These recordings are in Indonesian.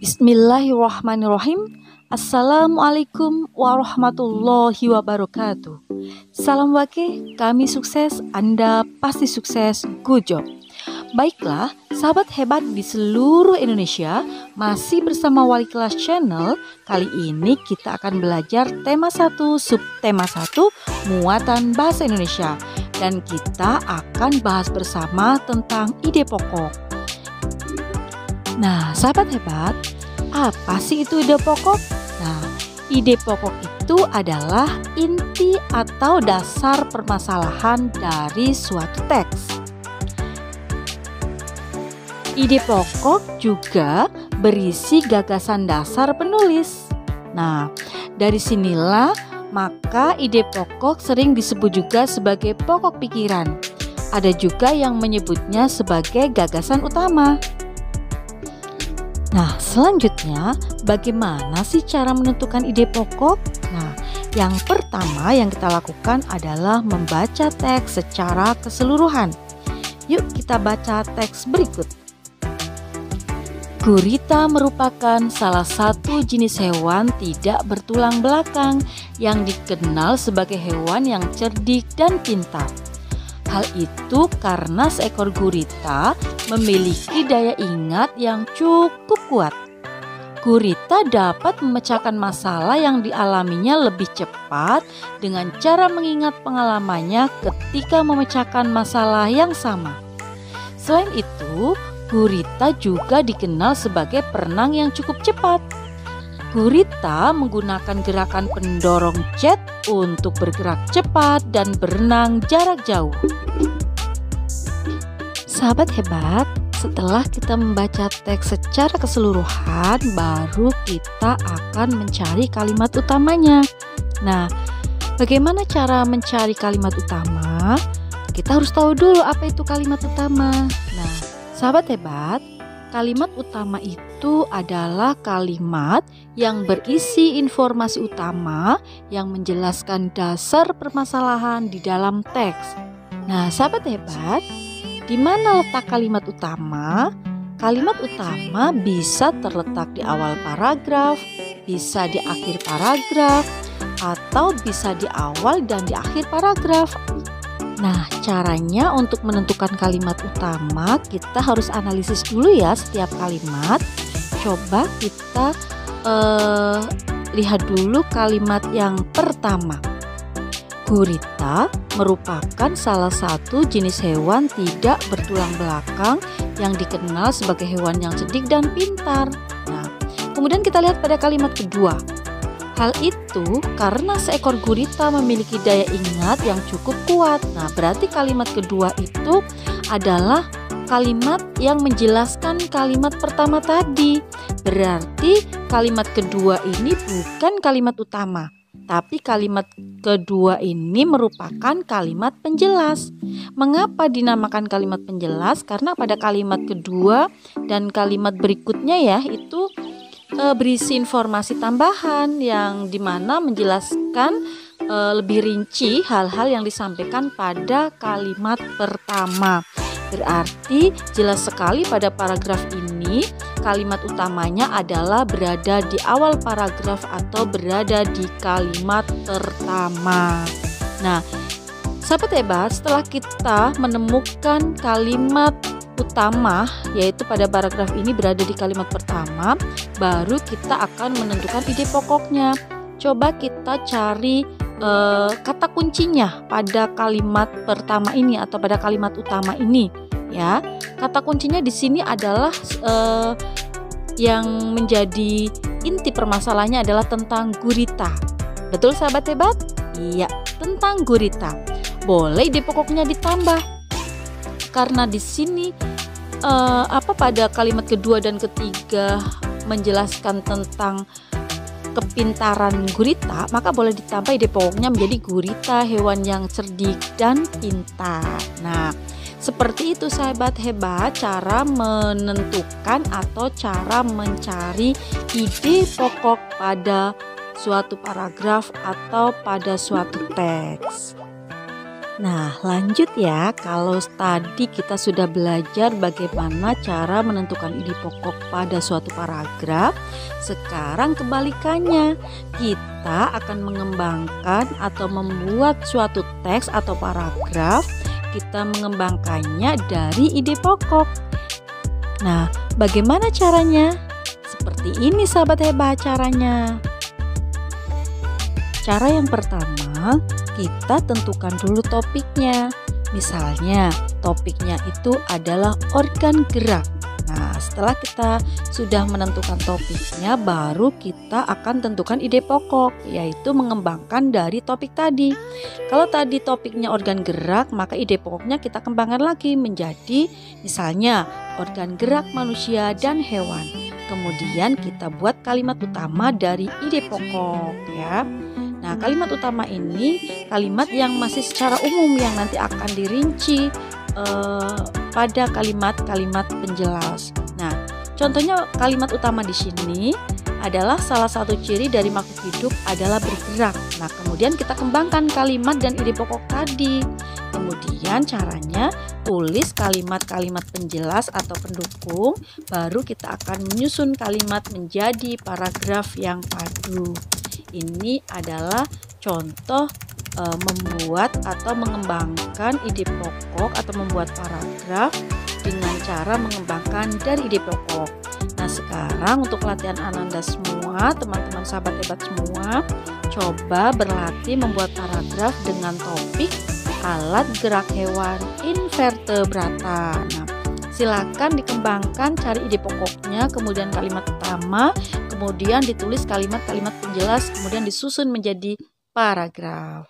Bismillahirrahmanirrahim. Assalamualaikum warahmatullahi wabarakatuh. Salam wake, kami sukses, Anda pasti sukses. Good job. Baiklah, sahabat hebat di seluruh Indonesia, masih bersama Wali Kelas Channel. Kali ini kita akan belajar tema 1, subtema 1, muatan bahasa Indonesia. Dan kita akan bahas bersama tentang ide pokok. Nah, sahabat hebat, apa sih itu ide pokok? Nah, ide pokok itu adalah inti atau dasar permasalahan dari suatu teks. Ide pokok juga berisi gagasan dasar penulis. Nah, dari sinilah maka ide pokok sering disebut juga sebagai pokok pikiran. Ada juga yang menyebutnya sebagai gagasan utama. Nah, selanjutnya bagaimana sih cara menentukan ide pokok? Nah, yang pertama yang kita lakukan adalah membaca teks secara keseluruhan. Yuk kita baca teks berikut. Gurita merupakan salah satu jenis hewan tidak bertulang belakang yang dikenal sebagai hewan yang cerdik dan pintar. Hal itu karena seekor gurita memiliki daya ingat yang cukup kuat. Gurita dapat memecahkan masalah yang dialaminya lebih cepat dengan cara mengingat pengalamannya ketika memecahkan masalah yang sama. Selain itu, gurita juga dikenal sebagai perenang yang cukup cepat. Gurita menggunakan gerakan pendorong jet untuk bergerak cepat dan berenang jarak jauh. Sahabat hebat, setelah kita membaca teks secara keseluruhan, baru kita akan mencari kalimat utamanya. Nah, bagaimana cara mencari kalimat utama? Kita harus tahu dulu apa itu kalimat utama. Nah, sahabat hebat, kalimat utama itu adalah kalimat yang berisi informasi utama yang menjelaskan dasar permasalahan di dalam teks. Nah, sahabat hebat, di mana letak kalimat utama? Kalimat utama bisa terletak di awal paragraf, bisa di akhir paragraf, atau bisa di awal dan di akhir paragraf. Nah, caranya untuk menentukan kalimat utama, kita harus analisis dulu ya setiap kalimat. Coba kita lihat dulu kalimat yang pertama. Gurita merupakan salah satu jenis hewan tidak bertulang belakang yang dikenal sebagai hewan yang cerdik dan pintar. Nah, kemudian kita lihat pada kalimat kedua. Hal itu karena seekor gurita memiliki daya ingat yang cukup kuat. Nah, berarti kalimat kedua itu adalah kalimat yang menjelaskan kalimat pertama tadi. Berarti kalimat kedua ini bukan kalimat utama, tapi kalimat kedua ini merupakan kalimat penjelas. Mengapa dinamakan kalimat penjelas? Karena pada kalimat kedua dan kalimat berikutnya ya, itu berisi informasi tambahan yang dimana menjelaskan lebih rinci hal-hal yang disampaikan pada kalimat pertama. Berarti jelas sekali pada paragraf ini kalimat utamanya adalah berada di awal paragraf atau berada di kalimat pertama. Nah, sahabat hebat, setelah kita menemukan kalimat utama, yaitu pada paragraf ini berada di kalimat pertama, baru kita akan menentukan ide pokoknya. Coba kita cari kata kuncinya pada kalimat pertama ini atau pada kalimat utama ini, ya. Kata kuncinya di sini adalah yang menjadi inti permasalahannya adalah tentang gurita. Betul sahabat hebat? Iya, tentang gurita. Boleh ide pokoknya ditambah. Karena di sini pada kalimat kedua dan ketiga menjelaskan tentang kepintaran gurita, maka boleh ditambah ide pokoknya menjadi gurita hewan yang cerdik dan pintar. Nah, seperti itu sahabat hebat cara menentukan atau cara mencari ide pokok pada suatu paragraf atau pada suatu teks. Nah, lanjut ya. Kalau tadi kita sudah belajar bagaimana cara menentukan ide pokok pada suatu paragraf, sekarang kebalikannya. Kita akan mengembangkan atau membuat suatu teks atau paragraf, kita mengembangkannya dari ide pokok. Nah, bagaimana caranya? Seperti ini sahabat hebat caranya. Cara yang pertama, kita tentukan dulu topiknya. Misalnya, topiknya itu adalah organ gerak. Nah, setelah kita sudah menentukan topiknya, baru kita akan tentukan ide pokok, yaitu mengembangkan dari topik tadi. Kalau tadi topiknya organ gerak, maka ide pokoknya kita kembangkan lagi menjadi misalnya organ gerak manusia dan hewan. Kemudian kita buat kalimat utama dari ide pokok ya. Nah, kalimat utama ini kalimat yang masih secara umum yang nanti akan dirinci pada kalimat-kalimat penjelas. Nah, contohnya kalimat utama di sini adalah salah satu ciri dari makhluk hidup adalah bergerak. Nah, kemudian kita kembangkan kalimat dan ide pokok tadi. Kemudian caranya tulis kalimat-kalimat penjelas atau pendukung, baru kita akan menyusun kalimat menjadi paragraf yang padu. Ini adalah contoh membuat atau mengembangkan ide pokok atau membuat paragraf dengan cara mengembangkan dari ide pokok. Nah, sekarang untuk latihan Ananda semua, teman-teman sahabat hebat semua, coba berlatih membuat paragraf dengan topik alat gerak hewan invertebrata. Nah, silakan dikembangkan, cari ide pokoknya, kemudian kalimat utama, kemudian ditulis kalimat-kalimat penjelas, kemudian disusun menjadi paragraf.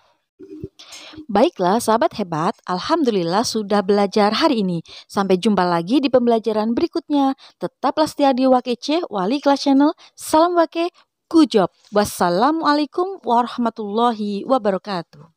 Baiklah sahabat hebat, alhamdulillah sudah belajar hari ini. Sampai jumpa lagi di pembelajaran berikutnya. Tetaplah setia di Wakece Wali Kelas Channel. Salam Wake, good job. Wassalamualaikum warahmatullahi wabarakatuh.